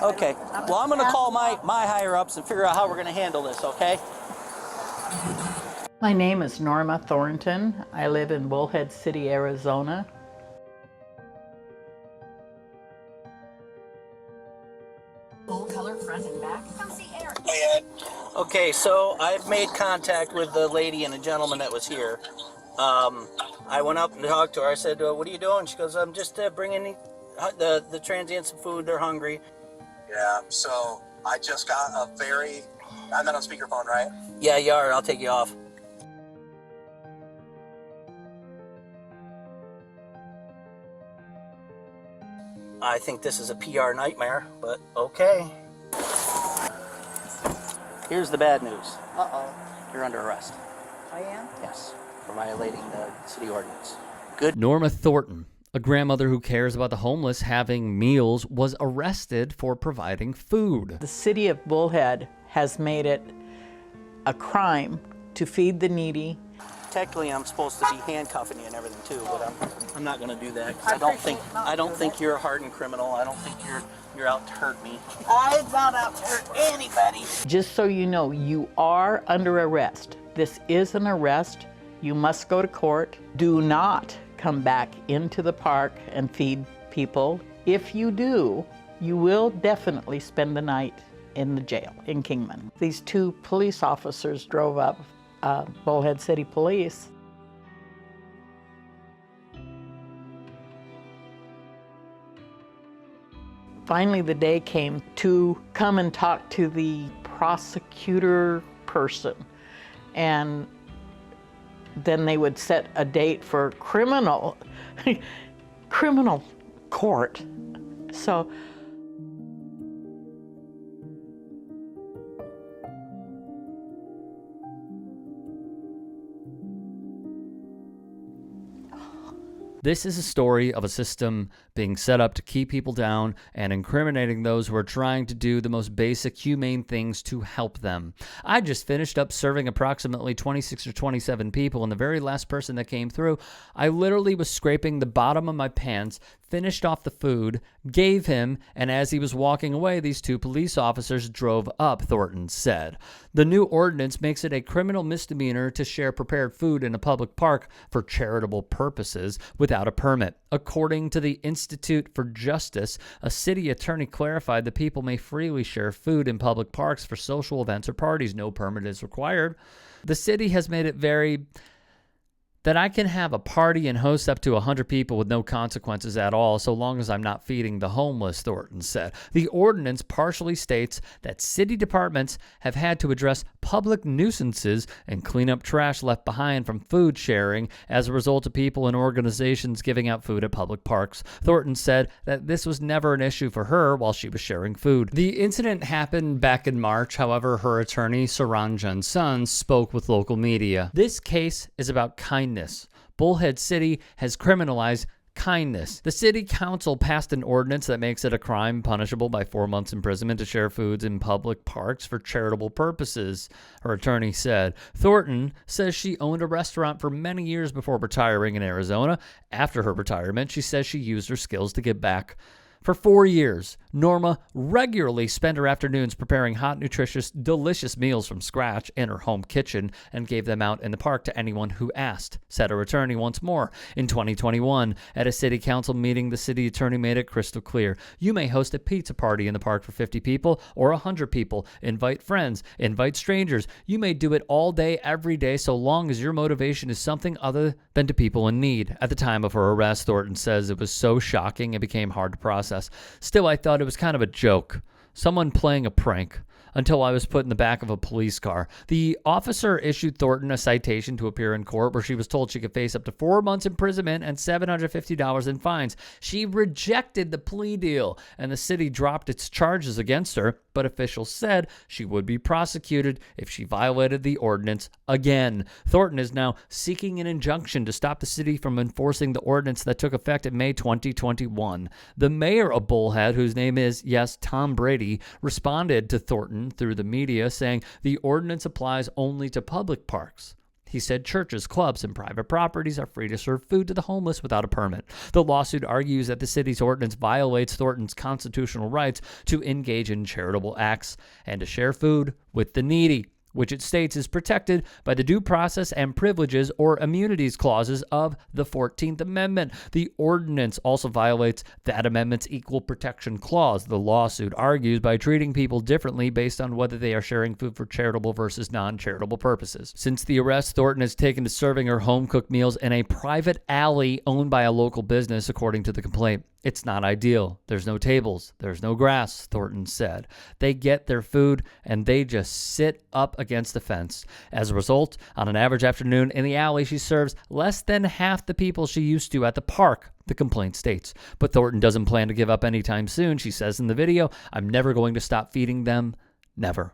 Okay. Well, I'm going to call my higher-ups and figure out how we're going to handle this, okay? My name is Norma Thornton. I live in Bullhead City, Arizona. Full color front and back. Come see Eric. Okay, so I've made contact with the lady and a gentleman that was here. I went up and talked to her. I said, what are you doing? She goes, I'm just bringing the transients some food. They're hungry. Yeah, so I just got I'm not on speakerphone, right? Yeah, you are. I'll take you off. I think this is a PR nightmare, but okay. Here's the bad news. Uh-oh. You're under arrest. I am? Yes, for violating the city ordinance. Good. Norma Thornton, a grandmother who cares about the homeless having meals, was arrested for providing food. The city of Bullhead has made it a crime to feed the needy. Technically, I'm supposed to be handcuffing you and everything too, but I'm not going to do that. 'Cause I don't think you're a hardened criminal. I don't think you're out to hurt me. I'm not out to hurt anybody. Just so you know, you are under arrest. This is an arrest. You must go to court. Do not come back into the park and feed people. If you do, you will definitely spend the night in the jail in Kingman. These two police officers drove up, Bullhead City Police. Finally, the day came to come and talk to the prosecutor person, and then they would set a date for criminal court. So This is a story of a system being set up to keep people down and incriminating those who are trying to do the most basic humane things to help them. I just finished up serving approximately 26 or 27 people, and the very last person that came through, I literally was scraping the bottom of my pants, finished off the food, gave him, and as he was walking away, these two police officers drove up, Thornton said. The new ordinance makes it a criminal misdemeanor to share prepared food in a public park for charitable purposes without a permit. According to the Institute for Justice, a city attorney clarified that people may freely share food in public parks for social events or parties. No permit is required. The city has made it that I can have a party and host up to 100 people with no consequences at all, so long as I'm not feeding the homeless, Thornton said. The ordinance partially states that city departments have had to address public nuisances and clean up trash left behind from food sharing as a result of people and organizations giving out food at public parks. Thornton said that this was never an issue for her while she was sharing food. The incident happened back in March. However, her attorney, Saranjan Sun, spoke with local media. This case is about kindness. Bullhead City has criminalized kindness. The city council passed an ordinance that makes it a crime punishable by 4 months imprisonment to share foods in public parks for charitable purposes, her attorney said. Thornton says she owned a restaurant for many years before retiring in Arizona. After her retirement, she says she used her skills to give back. For 4 years, Norma regularly spent her afternoons preparing hot, nutritious, delicious meals from scratch in her home kitchen and gave them out in the park to anyone who asked, said her attorney once more. In 2021, at a city council meeting, the city attorney made it crystal clear. You may host a pizza party in the park for 50 people or 100 people. Invite friends, invite strangers. You may do it all day, every day, so long as your motivation is something other than to people in need. At the time of her arrest, Thornton says it was so shocking it became hard to process. Still, I thought it was kind of a joke. Someone playing a prank. Until I was put in the back of a police car. The officer issued Thornton a citation to appear in court where she was told she could face up to 4 months imprisonment and $750 in fines. She rejected the plea deal, and the city dropped its charges against her, but officials said she would be prosecuted if she violated the ordinance again. Thornton is now seeking an injunction to stop the city from enforcing the ordinance that took effect in May 2021. The mayor of Bullhead, whose name is, yes, Tom Brady, responded to Thornton through the media, saying the ordinance applies only to public parks. He said churches, clubs, and private properties are free to serve food to the homeless without a permit. The lawsuit argues that the city's ordinance violates Thornton's constitutional rights to engage in charitable acts and to share food with the needy, which it states is protected by the due process and privileges or immunities clauses of the 14th Amendment. The ordinance also violates that amendment's equal protection clause. The lawsuit argues by treating people differently based on whether they are sharing food for charitable versus non-charitable purposes. Since the arrest, Thornton has taken to serving her home-cooked meals in a private alley owned by a local business, according to the complaint. It's not ideal. There's no tables. There's no grass, Thornton said. They get their food and they just sit up against the fence. As a result, on an average afternoon in the alley, she serves less than half the people she used to at the park, the complaint states. But Thornton doesn't plan to give up anytime soon. She says in the video, "I'm never going to stop feeding them. Never."